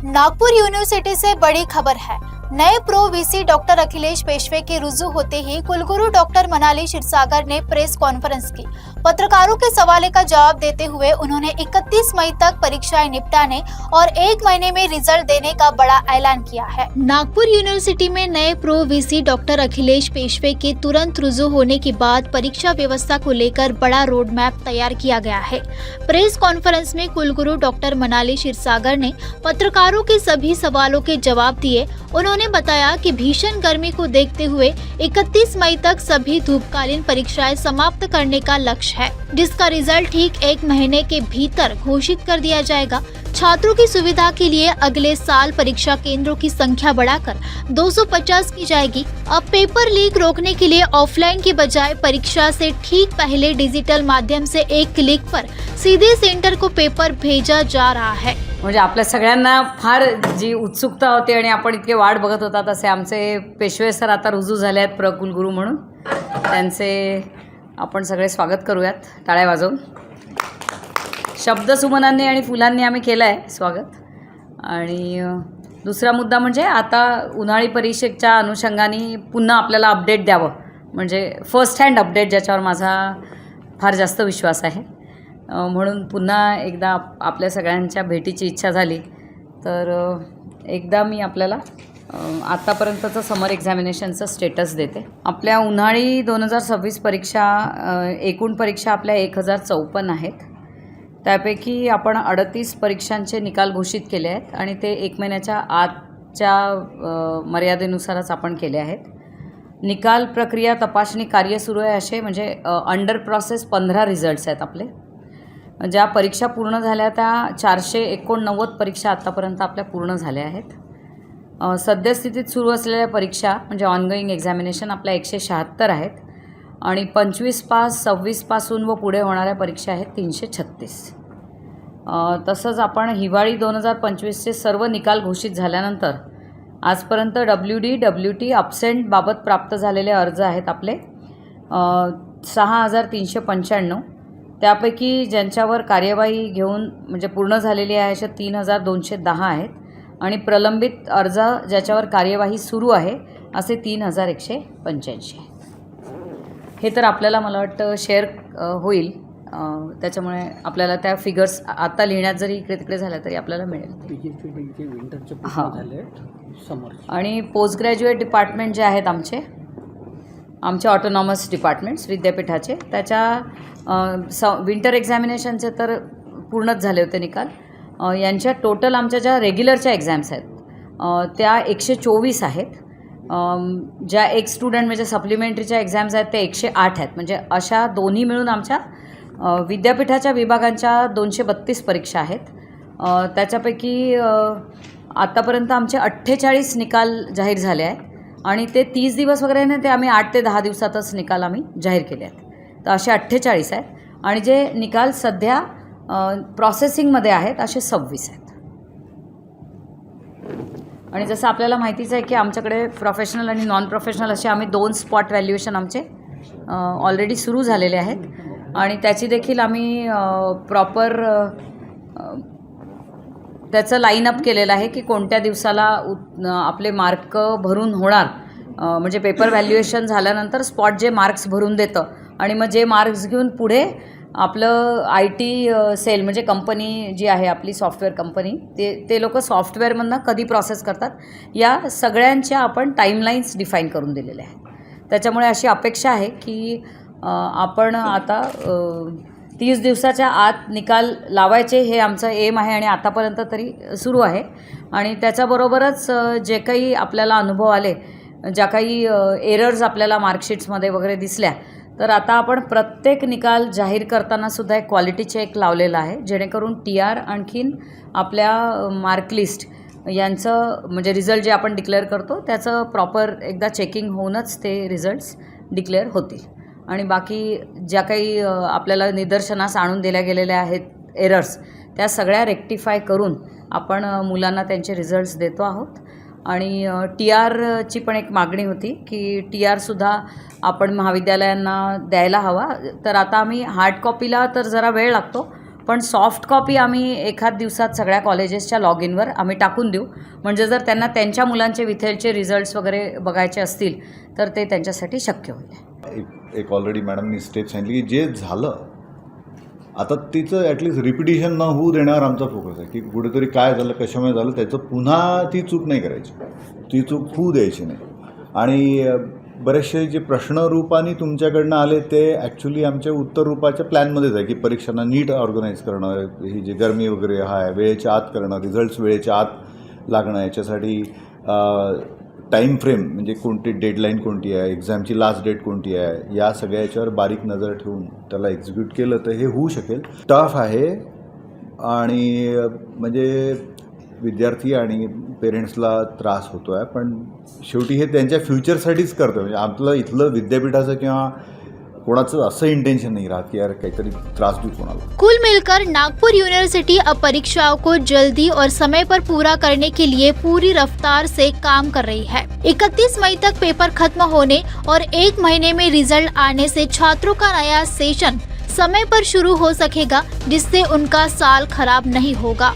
Nagpur university से बड़ी खबर है। नए प्रो वीसी डॉक्टर अखिलेश पेशवे के रुजू होते ही कुलगुरु डॉक्टर मनाली क्षीरसागर ने प्रेस कॉन्फ्रेंस की। पत्रकारों के सवालों का जवाब देते हुए उन्होंने 31 मई तक परीक्षाएं निपटाने और 1 महीने में रिजल्ट देने का बड़ा ऐलान किया है। नागपुर यूनिवर्सिटी में नए प्रो वीसी डॉक्टर अखिलेश पेशवे के तुरंत रुजू होने के बाद परीक्षा व्यवस्था को लेकर बड़ा रोड मैप तैयार किया गया है। प्रेस कॉन्फ्रेंस में कुलगुरु डॉक्टर मनाली क्षीरसागर ने पत्रकारों के सभी सवालों के जवाब दिए। उन्होंने बताया कि भीषण गर्मी को देखते हुए 31 मई तक सभी धूपकालीन परीक्षाएं समाप्त करने का लक्ष्य है, जिसका रिजल्ट ठीक 1 महीने के भीतर घोषित कर दिया जाएगा। छात्रों की सुविधा के लिए अगले साल परीक्षा केंद्रों की संख्या बढ़ाकर 250 की जाएगी। अब पेपर लीक रोकने के लिए ऑफलाइन की बजाय परीक्षा से ठीक पहले डिजिटल माध्यम से एक क्लिक पर सीधे सेंटर को पेपर भेजा जा रहा है। म्हणजे आपल्या सगळ्यांना फार जी उत्सुकता होती आणि आपण इतके वाट बघत होता, तसे आमचे पेशवे सर आता रुजू झाले आहेत कुलगुरू म्हणून। त्यांचे आपण सगळे स्वागत करूयात टाळ्या वाजवून। शब्दसुमनांनी आणि फुलांनी आम्ही केलं आहे स्वागत। आणि दुसरा मुद्दा म्हणजे आता उन्हाळी परीक्षेच्या अनुषंगाने पुन्हा आपल्याला अपडेट द्यावं, म्हणजे फर्स्ट हँड अपडेट, ज्याच्यावर माझा फार जास्त विश्वास आहे। म्हणून पुन्हा एकदा आपल्या सगळ्यांच्या भेटीची इच्छा झाली तर एकदा मी आपल्याला आतापर्यंतचं समर एक्झामिनेशनचं स्टेटस देते। आपल्या उन्हाळी 2026 परीक्षा एकूण परीक्षा आपल्या 1054 आहेत। त्यापैकी आपण 38 परीक्षांचे निकाल घोषित केले आहेत आणि ते 1 महिन्याच्या आतच्या मर्यादेनुसारच आपण केले आहेत। निकाल प्रक्रिया तपासणी कार्य सुरू आहे असे म्हणजे अंडर प्रोसेस 15 रिझल्ट्स आहेत आपले। ज्या परीक्षा पूर्ण झाल्या त्या 489 परीक्षा आत्तापर्यंत आपल्या पूर्ण झाल्या आहेत। सद्यस्थितीत सुरू असलेल्या परीक्षा म्हणजे ऑनगोईंग एक्झामिनेशन आपल्या 176 आहेत आणि 25 पास 26 पासून व पुढे होणाऱ्या परीक्षा आहेत 336। तसंच आपण हिवाळी 2025चे सर्व निकाल घोषित झाल्यानंतर आजपर्यंत WD WT अब्सेंट बाबत प्राप्त झालेले अर्ज आहेत आपले 6395। त्यापैकी ज्यांच्यावर कार्यवाही घेऊन म्हणजे पूर्ण झालेली आहे अशा 3210 आहेत आणि प्रलंबित अर्ज ज्याच्यावर कार्यवाही सुरू आहे असे 3185 आहे। हे तर आपल्याला मला वाटतं शेअर होईल, त्याच्यामुळे आपल्याला त्या फिगर्स आता लिहिण्यात जरी इकडे तिकडे झाल्या तरी आपल्याला मिळेल। हां, आणि पोस्ट ग्रॅज्युएट डिपार्टमेंट जे आहेत आमचे ऑटोनॉमस डिपार्टमेंट्स विद्यापीठाचे, त्याच्या विंटर एक्झामिनेशनचे तर पूर्णच झाले होते निकाल। यांच्या टोटल आमच्या ज्या रेग्युलरच्या एक्झाम्स आहेत त्या 124 आहेत। ज्या एक स्टुडंट म्हणजे सप्लिमेंटरीच्या एक्झाम्स आहेत त्या 108 आहेत। म्हणजे अशा दोन्ही मिळून आमच्या विद्यापीठाच्या विभागांच्या 232 परीक्षा आहेत। त्याच्यापैकी आत्तापर्यंत आमचे 48 निकाल जाहीर झाले आहेत आणि ते 30 दिवस वगैरे नाही, ते आम्ही 8 ते 10 दिवसातच निकाल आम्ही जाहीर केले आहेत। तर असे 48 आहेत आणि जे निकाल सध्या प्रोसेसिंगमध्ये आहेत असे 26 आहेत। आणि जसं आपल्याला माहितीच आहे की आमच्याकडे प्रोफेशनल आणि नॉन प्रोफेशनल असे आम्ही 2 स्पॉट व्हॅल्युएशन आमचे ऑलरेडी सुरू झालेले आहेत आणि त्याची देखील आम्ही प्रॉपर त्याचं लाईनअप केलेलं आहे की कोणत्या दिवसाला आपले मार्क भरून होणार। म्हणजे पेपर व्हॅल्युएशन झाल्यानंतर स्पॉट जे मार्क्स भरून देतं आणि मग जे मार्क्स घेऊन पुढे आपलं IT सेल म्हणजे कंपनी जी आहे आपली सॉफ्टवेअर कंपनी, ते लोक सॉफ्टवेअरमधनं कधी प्रोसेस करतात या सगळ्यांच्या आपण टाईमलाईन्स डिफाईन करून दिलेल्या आहेत। त्याच्यामुळे अशी अपेक्षा आहे की आपण आता 30 दिवसाच्या आत निकाल लावायचे हे आमचं एम आहे आणि आतापर्यंत तरी सुरू आहे। आणि त्याच्याबरोबरच जे काही आपल्याला अनुभव आले, ज्या काही एरर्स आपल्याला मार्कशीट्समध्ये वगैरे दिसल्या, तर आता आपण प्रत्येक निकाल जाहीर करतानासुद्धा एक क्वालिटी चेक लावलेला आहे, जेणेकरून TR आणखीन आपल्या मार्क लिस्ट यांचं म्हणजे रिझल्ट जे आपण डिक्लेअर करतो त्याचं प्रॉपर एकदा चेकिंग होऊनच ते रिझल्ट्स डिक्लेअर होतील। आणि बाकी ज्या काही आपल्याला निदर्शनास आणून दिल्या गेलेल्या आहेत एरर्स, त्या सगळ्या रेक्टिफाय करून आपण मुलांना त्यांचे रिझल्ट्स देतो आहोत। आणि TRची पण एक मागणी होती की TRसुद्धा आपण महाविद्यालयांना द्यायला हवा। तर आता आम्ही हार्ड कॉपीला तर जरा वेळ लागतो, पण सॉफ्ट कॉपी आम्ही एखाद दिवसात सगळ्या कॉलेजेसच्या लॉग इनवर आम्ही टाकून देऊ. म्हणजे जर त्यांना त्यांच्या मुलांचे विथेलचे रिझल्ट्स वगैरे बघायचे असतील तर ते त्यांच्यासाठी शक्य होईल. एक ऑलरेडी मॅडमनी स्टेप सांगितली की जे झालं आता तिचं ॲटलिस्ट रिपिटिशन न होऊ देण्यावर आमचा फोकस आहे की कुठेतरी काय झालं कशामुळे झालं त्याचं पुन्हा ती चूक नाही करायची, ती चूक होऊ द्यायची नाही. आणि बरेचसे जे प्रश्नरूपाने तुमच्याकडनं आले ते ॲक्च्युली आमच्या उत्तररूपाच्या प्लॅनमध्येच आहे की परीक्षांना नीट ऑर्गनाईज करणं, ही जी गरमी वगैरे आहे वेळेच्या आत करणं, रिझल्ट्स वेळेच्या आत लागणं, याच्यासाठी टाईम फ्रेम म्हणजे कोणती डेडलाईन कोणती आहे, एक्झामची लास्ट डेट कोणती आहे, या सगळ्या याच्यावर बारीक नजर ठेवून त्याला एक्झिक्यूट केलं तर हे होऊ शकेल. टफ आहे आणि म्हणजे विद्यार्थी आणि पेरेंट्सला त्रास होतो आहे, पण शेवटी हे त्यांच्या फ्युचरसाठीच करतं. म्हणजे आपलं इथलं विद्यापीठाचं किंवा कोणाचं असं इंटेंशन नहीं रहा कि यार काहीतरी त्रास देऊ कोणाला. कुल मिलकर नागपुर यूनिवर्सिटी अब परीक्षाओं को जल्दी और समय पर पूरा करने के लिए पूरी रफ्तार से काम कर रही है. 31 मई तक पेपर खत्म होने और 1 महीने में रिजल्ट आने से छात्रों का नया सेशन समय पर शुरू हो सकेगा, जिससे उनका साल खराब नहीं होगा.